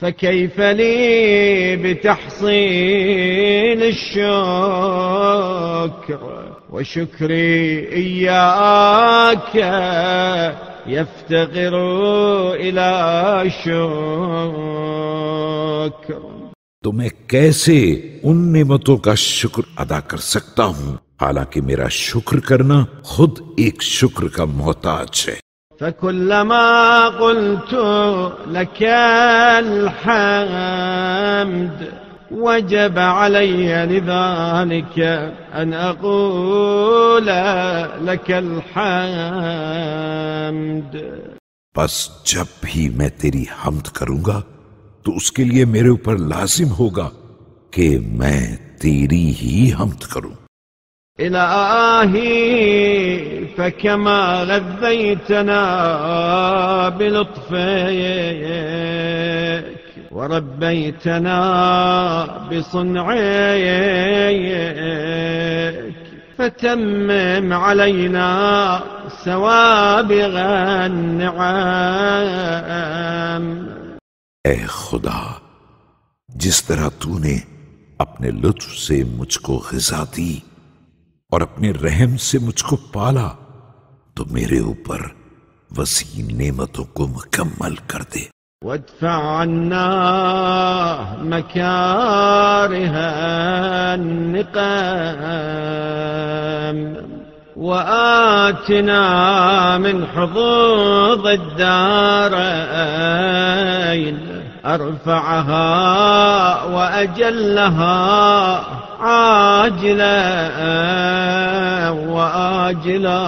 فكيف لي بتحصيل الشكر وشكري إياك يفتقر إلى شكر। तो मैं कैसे उन नेमतों का शुक्र अदा कर सकता हूँ, हालांकि मेरा शुक्र करना खुद एक शुक्र का मोहताज है। فكلما قلت لك الحمد وجب علي لذلك أن أقول لك الحمد। बस जब भी मैं तेरी हमद करूंगा तो उसके लिए मेरे ऊपर लाजिम होगा कि मैं तेरी ही हमद करूं। إلهي فكما غذيتنا بلطفك وربيتنا بصنعك فتمم علينا سوابغ النعم। ऐ खुदा, जिस तरह तूने अपने लुत्फ से मुझको ग़िज़ा दी और अपने रहम से मुझको पाला, तो मेरे ऊपर वसी नेमतों को मुकम्मल कर दे। وادفع عنا مكاره النقام وآتنا من حظوظ الدارين أرفعها وأجلها عاجلا وآجلا।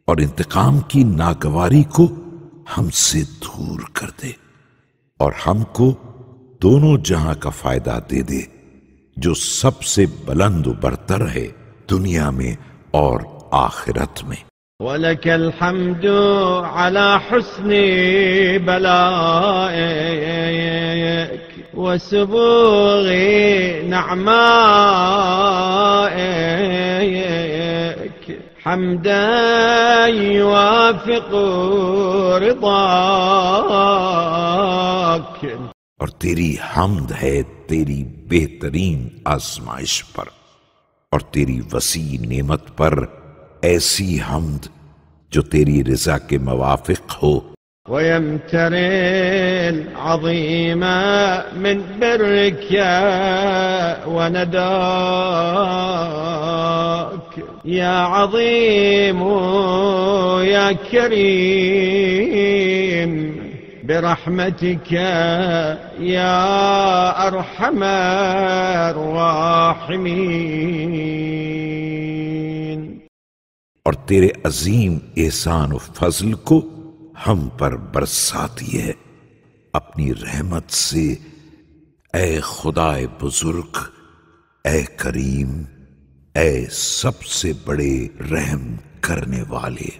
और इंतकाम की नागवारी को हमसे दूर कर दे और हमको दोनों जहां का फायदा दे दे, जो सबसे बुलंद बरतर है दुनिया में और आखिरत में। ولك الحمد على حسن بلائك وسبوغ نعمائك حمدا يوافق رضاك। और तेरी हमद है तेरी बेहतरीन आजमाइश पर और तेरी वसी नेमत पर ऐसी हमद जो तेरी रिजा के मुवाफिक हो। ويمتري العظيم من برك ونداك يا عظيم يا كريم برحمتك يا أرحم الراحمين। और तेरे अजीम एहसान और फजल को हम पर बरसाती है अपनी रहमत से, ऐ खुदाए बुजुर्ग, ऐ करीम, ऐ सबसे बड़े रहम करने वाले।